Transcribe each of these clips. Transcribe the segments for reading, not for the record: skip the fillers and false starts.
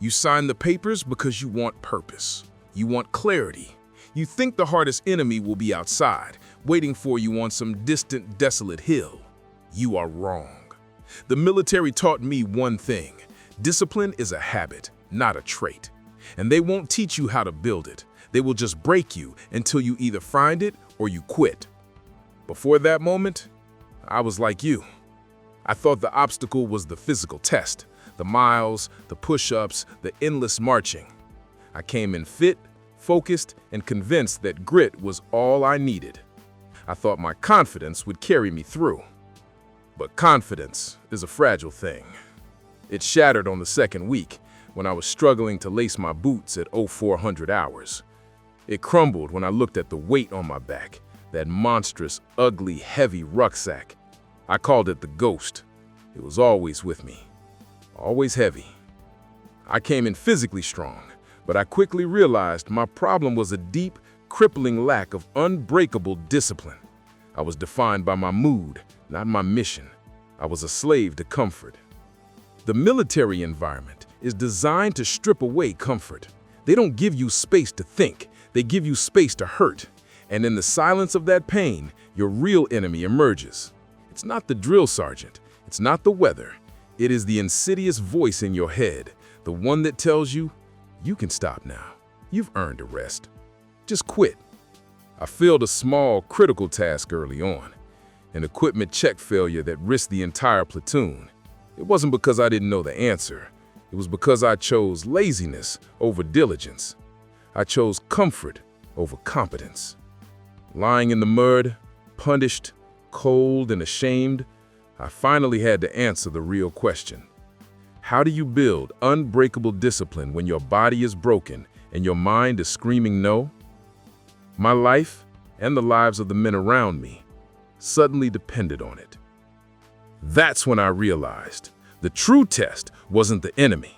You sign the papers because you want purpose. You want clarity. You think the hardest enemy will be outside, waiting for you on some distant, desolate hill. You are wrong. The military taught me one thing. Discipline is a habit, not a trait. And they won't teach you how to build it. They will just break you until you either find it or you quit. Before that moment, I was like you. I thought the obstacle was the physical test, the miles, the push-ups, the endless marching. I came in fit, focused, and convinced that grit was all I needed. I thought my confidence would carry me through. But confidence is a fragile thing. It shattered on the second week when I was struggling to lace my boots at 0400 hours. It crumbled when I looked at the weight on my back, that monstrous, ugly, heavy rucksack. I called it the ghost. It was always with me, always heavy. I came in physically strong, but I quickly realized my problem was a deep, crippling lack of unbreakable discipline. I was defined by my mood, not my mission. I was a slave to comfort. The military environment is designed to strip away comfort. They don't give you space to think. They give you space to hurt. And in the silence of that pain, your real enemy emerges. It's not the drill sergeant. It's not the weather. It is the insidious voice in your head, the one that tells you, you can stop now. You've earned a rest. Just quit. I failed a small, critical task early on, an equipment check failure that risked the entire platoon. It wasn't because I didn't know the answer. It was because I chose laziness over diligence. I chose comfort over competence. Lying in the mud, punished, cold, and ashamed, I finally had to answer the real question. How do you build unbreakable discipline when your body is broken and your mind is screaming no? My life, and the lives of the men around me, suddenly depended on it. That's when I realized the true test wasn't the enemy.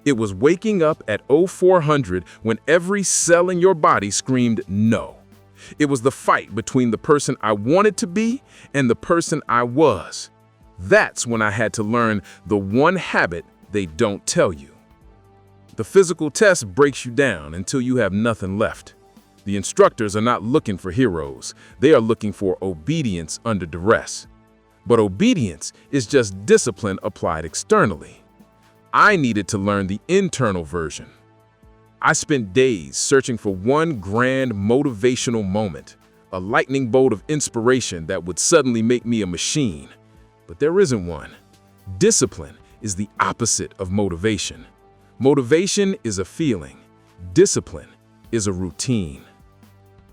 It was waking up at 0400 when every cell in your body screamed no. It was the fight between the person I wanted to be and the person I was. That's when I had to learn the one habit they don't tell you. The physical test breaks you down until you have nothing left. The instructors are not looking for heroes. They are looking for obedience under duress. But obedience is just discipline applied externally. I needed to learn the internal version. I spent days searching for one grand motivational moment, a lightning bolt of inspiration that would suddenly make me a machine. But there isn't one. Discipline is the opposite of motivation. Motivation is a feeling. Discipline is a routine.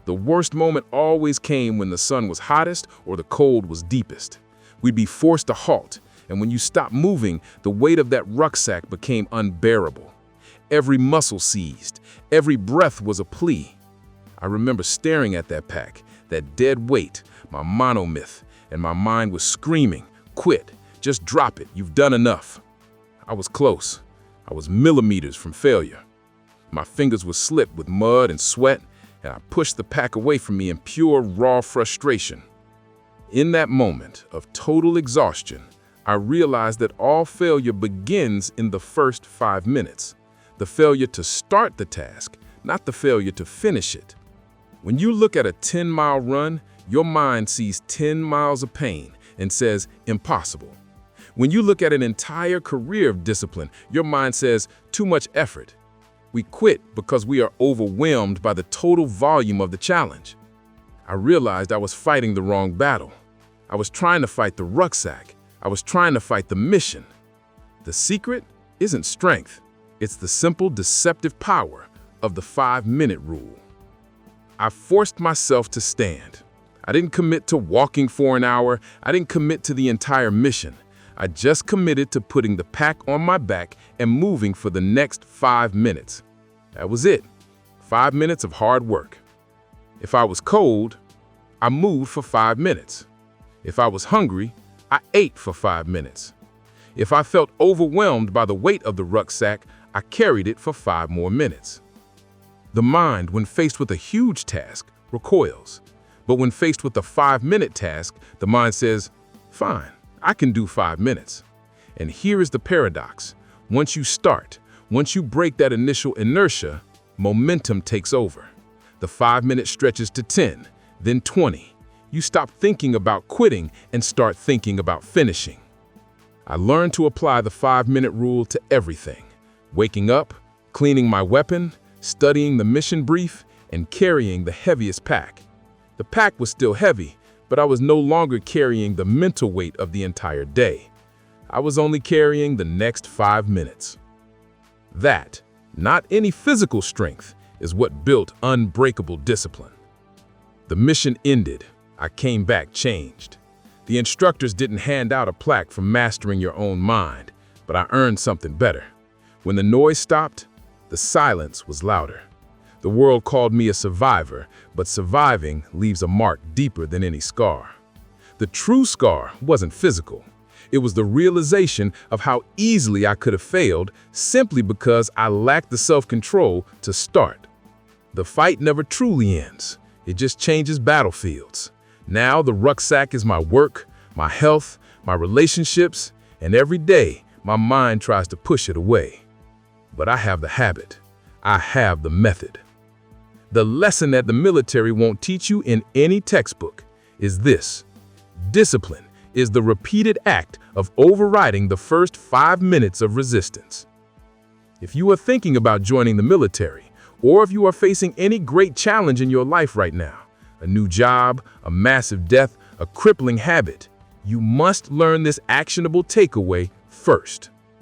The worst moment always came when the sun was hottest or the cold was deepest. We'd be forced to halt, and when you stopped moving, the weight of that rucksack became unbearable. Every muscle seized, every breath was a plea. I remember staring at that pack, that dead weight, my monomyth, and my mind was screaming, quit, just drop it, you've done enough. I was close. I was millimeters from failure. My fingers were slipped with mud and sweat, and I pushed the pack away from me in pure, raw frustration. In that moment of total exhaustion, I realized that all failure begins in the first 5 minutes. The failure to start the task, not the failure to finish it. When you look at a 10-mile run, your mind sees 10 miles of pain and says, impossible. When you look at an entire career of discipline, your mind says, too much effort. We quit because we are overwhelmed by the total volume of the challenge. I realized I was fighting the wrong battle. I was trying to fight the rucksack. I was trying to fight the mission. The secret isn't strength. It's the simple, deceptive power of the 5-minute rule. I forced myself to stand. I didn't commit to walking for an hour. I didn't commit to the entire mission. I just committed to putting the pack on my back and moving for the next 5 minutes. That was it. 5 minutes of hard work. If I was cold, I moved for 5 minutes. If I was hungry, I ate for 5 minutes. If I felt overwhelmed by the weight of the rucksack, I carried it for 5 more minutes. The mind, when faced with a huge task, recoils. But when faced with a 5-minute task, the mind says, fine, I can do 5 minutes. And here is the paradox. Once you start, Once you break that initial inertia, momentum takes over. The 5-minute stretches to 10, then 20. You stop thinking about quitting and start thinking about finishing. I learned to apply the 5-minute rule to everything. Waking up, cleaning my weapon, studying the mission brief, and carrying the heaviest pack. The pack was still heavy, but I was no longer carrying the mental weight of the entire day. I was only carrying the next 5 minutes. That, not any physical strength, is what built unbreakable discipline. The mission ended. I came back changed. The instructors didn't hand out a plaque for mastering your own mind, but I earned something better. When the noise stopped, the silence was louder. The world called me a survivor, but surviving leaves a mark deeper than any scar. The true scar wasn't physical. It was the realization of how easily I could have failed simply because I lacked the self-control to start. The fight never truly ends. It just changes battlefields. Now the rucksack is my work, my health, my relationships, and every day my mind tries to push it away. But I have the habit. I have the method. The lesson that the military won't teach you in any textbook is this: discipline is the repeated act of overriding the first 5 minutes of resistance. If you are thinking about joining the military, or if you are facing any great challenge in your life right now, a new job, a massive death, a crippling habit, you must learn this actionable takeaway first.